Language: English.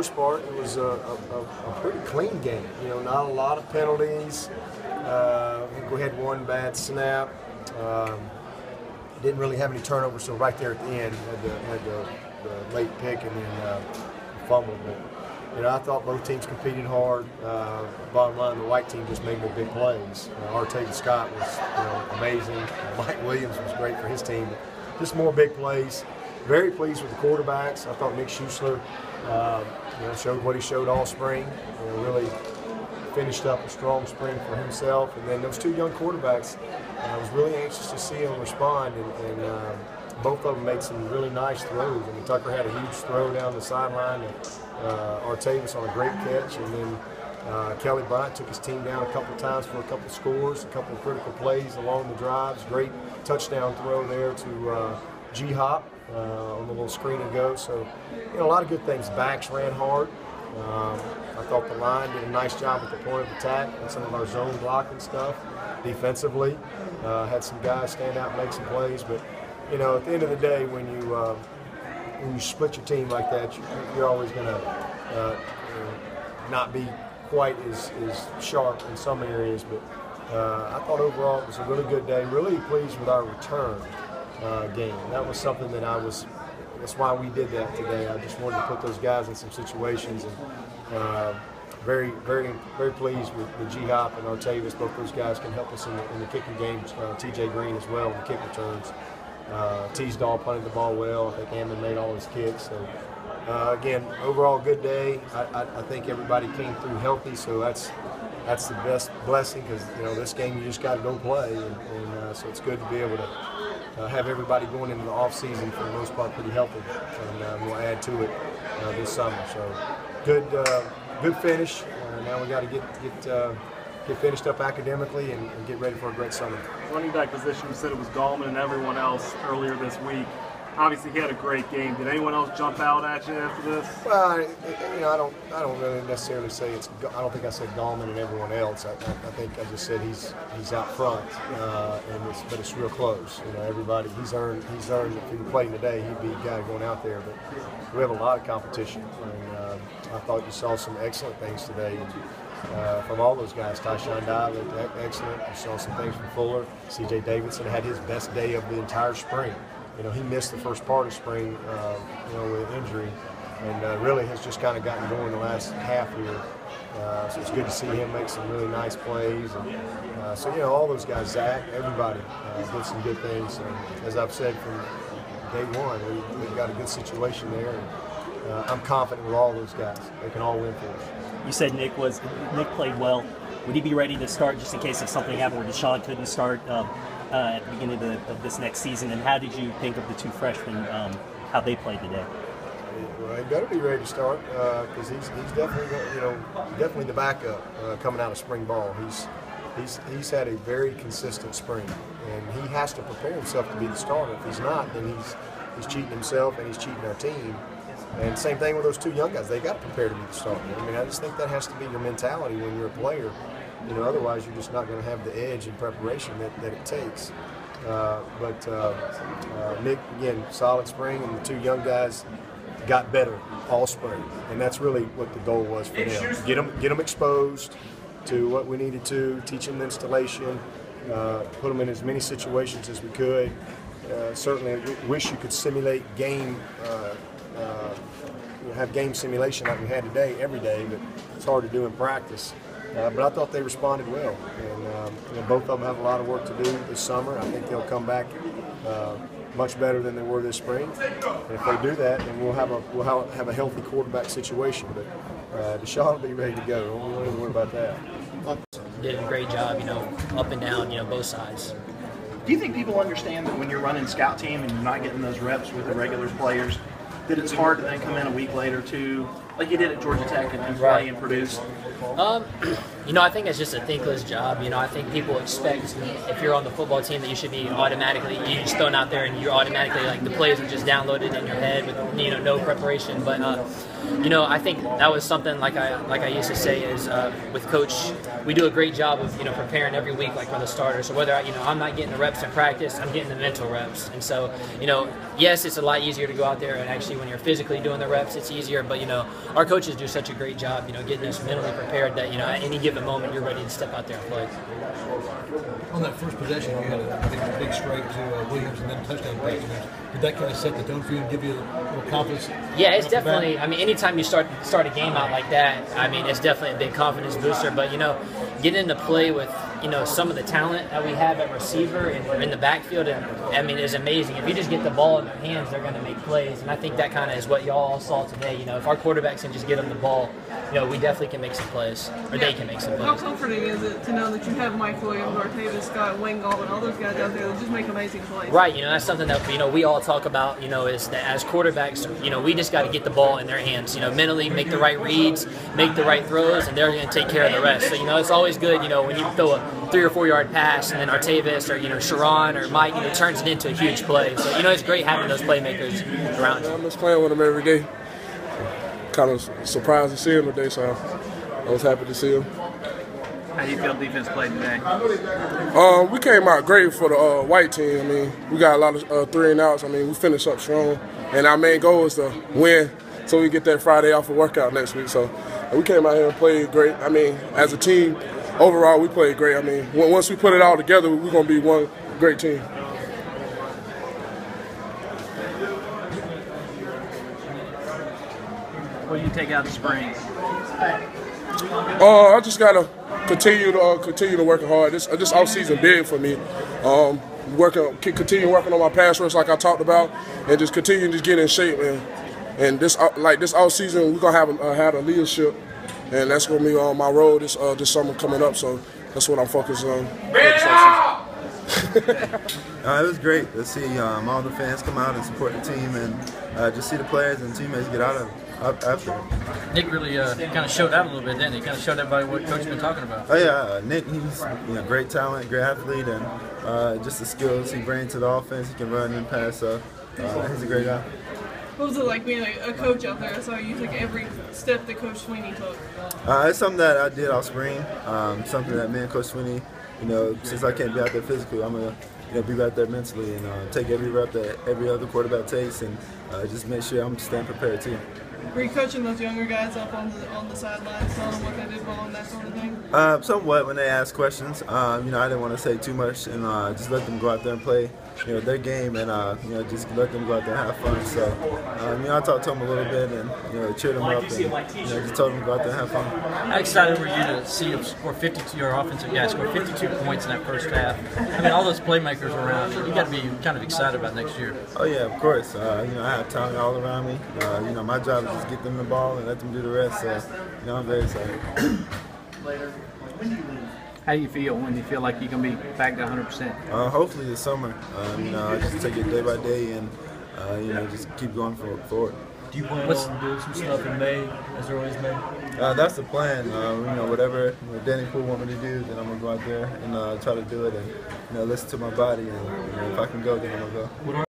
most part, it was a pretty clean game. You know, not a lot of penalties. I think we had one bad snap. Didn't really have any turnovers, so right there at the end, had the late pick and then fumble. But, you know, I thought both teams competed hard. Bottom line, the white team just made more big plays. Artavis Scott was, amazing. Mike Williams was great for his team. But just more big plays. Very pleased with the quarterbacks. I thought Nick Schuessler, showed what he showed all spring. Really finished up a strong spring for himself. And then those two young quarterbacks, I was really anxious to see them respond, and both of them made some really nice throws. I mean, Tucker had a huge throw down the sideline, and Artavis on a great catch, and then Kelly Bryant took his team down a couple of times for a couple of scores, a couple of critical plays along the drives. Great touchdown throw there to G-Hop on the little screen and go. So, a lot of good things. Backs ran hard. I thought the line did a nice job at the point of attack and some of our zone blocking stuff. Defensively, had some guys stand out and make some plays. But, at the end of the day, when you split your team like that, you're always going to not be quite as sharp in some areas. But I thought overall it was a really good day. Really pleased with our return game. That was something that that's why we did that today. I just wanted to put those guys in some situations, and very, very, very pleased with G-Hop and Artavis. Both those guys can help us in the kicking games. TJ Green as well in the kick returns. Teasdall punted the ball well. I think Ammon made all his kicks. So again, overall good day. I think everybody came through healthy, so that's the best blessing, because this game you just got to go play, and so it's good to be able to have everybody going into the off season for the most part pretty healthy, and we'll add to it this summer. So good finish. Now we got to get finished up academically and get ready for a great summer. Running back position, you said it was Gallman and everyone else earlier this week. Obviously, he had a great game. Did anyone else jump out at you after this? Well, I don't really necessarily say it's. I don't think I said Gallman and everyone else. I think I just said he's out front, but it's real close. Everybody he's earned. If he played today, he'd be a guy going out there. But we have a lot of competition, and I thought you saw some excellent things today. From all those guys. Tyshawn Dye looked excellent. You saw some things from Fuller. C.J. Davidson had his best day of the entire spring. He missed the first part of spring, with injury, and really has just kind of gotten going the last half here. So it's good to see him make some really nice plays. And, so all those guys, Zach, everybody did some good things. And as I've said from day one, we've got a good situation there. And I'm confident with all those guys. They can all win for us. You said Nick played well. Would he be ready to start just in case if something happened where Deshaun couldn't start at the beginning of this next season? And how did you think of the two freshmen, how they played today? Well, he better be ready to start because he's definitely definitely the backup coming out of spring ball. He's had a very consistent spring, and he has to prepare himself to be the starter. If he's not, then he's cheating himself and he's cheating our team. And same thing with those two young guys. They got to prepare to be the starter. I just think that has to be your mentality when you're a player. Otherwise you're just not going to have the edge in preparation that it takes. Nick, again, solid spring, and the two young guys got better all spring. And that's really what the goal was for them. Get them exposed to what we needed to, teach them installation, put them in as many situations as we could. Certainly wish you could simulate game have game simulation like we had today every day, but it's hard to do in practice. But I thought they responded well, and both of them have a lot of work to do this summer. I think they'll come back much better than they were this spring. And if they do that, then we'll have a healthy quarterback situation. But Deshaun will be ready to go. Don't really worry about that. Did a great job, up and down, both sides. Do you think people understand that when you're running scout team and you're not getting those reps with the regular players, that it's hard to then come in a week later to, like you did at Georgia Tech, and play and produce? I think it's just a thankless job. I think people expect if you're on the football team that you should be automatically, you just thrown out there and you're automatically, like, the plays are just downloaded in your head with, no preparation. But I think that was something like I used to say is with Coach, we do a great job of preparing every week like for the starters. So whether I'm not getting the reps in practice, I'm getting the mental reps. And so yes, it's a lot easier to go out there and actually when you're physically doing the reps, it's easier. But our coaches do such a great job, getting us mentally prepared that at any given moment you're ready to step out there and play. On that first possession, you had a big strike to Williams and then a touchdown pass. Did that kind of set the tone for you and give you a little confidence? Yeah, it's definitely. I mean, anytime you start a game out like that, I mean, it's definitely a big confidence booster. But getting into play with some of the talent that we have at receiver and in the backfield, is amazing. If you just get the ball in their hands, they're going to make plays, and I think that kind of is what y'all saw today. If our quarterbacks can just get them the ball, we definitely can make some plays, or they can make some plays. How comforting is it to know that you have Mike Williams, Artavis Scott, Wayne Gall, and all those guys out there that just make amazing plays? Right. That's something that we all talk about. Is that as quarterbacks, we just got to get the ball in their hands. Mentally make the right reads, make the right throws, and they're going to take care of the rest. So it's always good. When you throw a 3 or 4 yard pass, and then Artavis or Sharon or Mike turns it into a huge play. So it's great having those playmakers around you. I'm just playing with them every day. Kind of surprised to see him today, so I was happy to see him. How do you feel defense played today? We came out great for the white team. I mean, we got a lot of 3 and outs. I mean, we finished up strong, and our main goal is to win so we get that Friday off of workout next week. So we came out here and played great. I mean, as a team, overall, we played great. I mean, once we put it all together, we're going to be one great team. What do you take out of the spring? I just gotta continue to work hard. This off season big for me. Continue working on my pass rush like I talked about, and just continue to get in shape. And this off season we're gonna have a leadership, and that's gonna be on my road this summer coming up. So that's what I'm focused on. It was great to see all the fans come out and support the team, and just see the players and teammates get out of it. After. Nick really kind of showed out a little bit, didn't he? Kind of showed everybody what Coach has been talking about. Oh yeah, Nick, he's great talent, great athlete, and just the skills he brings to the offense. He can run and pass, so he's a great guy. What was it like being a coach out there? I saw you took every step that Coach Swinney took. It's something that I did all spring, something that me and Coach Swinney, since I can't be out there physically, I'm going to be right there mentally and take every rep that every other quarterback takes, and just make sure I'm staying prepared too. Were you coaching those younger guys up on the sidelines, telling them what they did wrong, that sort of thing? Somewhat when they ask questions. I didn't want to say too much and just let them go out there and play their game and just let them go out there and have fun. So I talked to them a little bit and cheered them up and just told them to go out there and have fun. How excited were you to see him score 52? Your offensive guy score 52 points in that first half. I mean, all those playmakers around you got to be kind of excited about next year. Oh yeah, of course. I have talent all around me. My job is just get them the ball and let them do the rest. So I'm very excited. How do you feel when you feel like you're going to be back to 100%? Hopefully this summer. I just take it day by day and just keep going forward. Do you plan on doing some stuff in May, as early as May? That's the plan. Whatever Danny Poole want me to do, then I'm gonna go out there and try to do it and listen to my body. And if I can go, then I'm gonna go.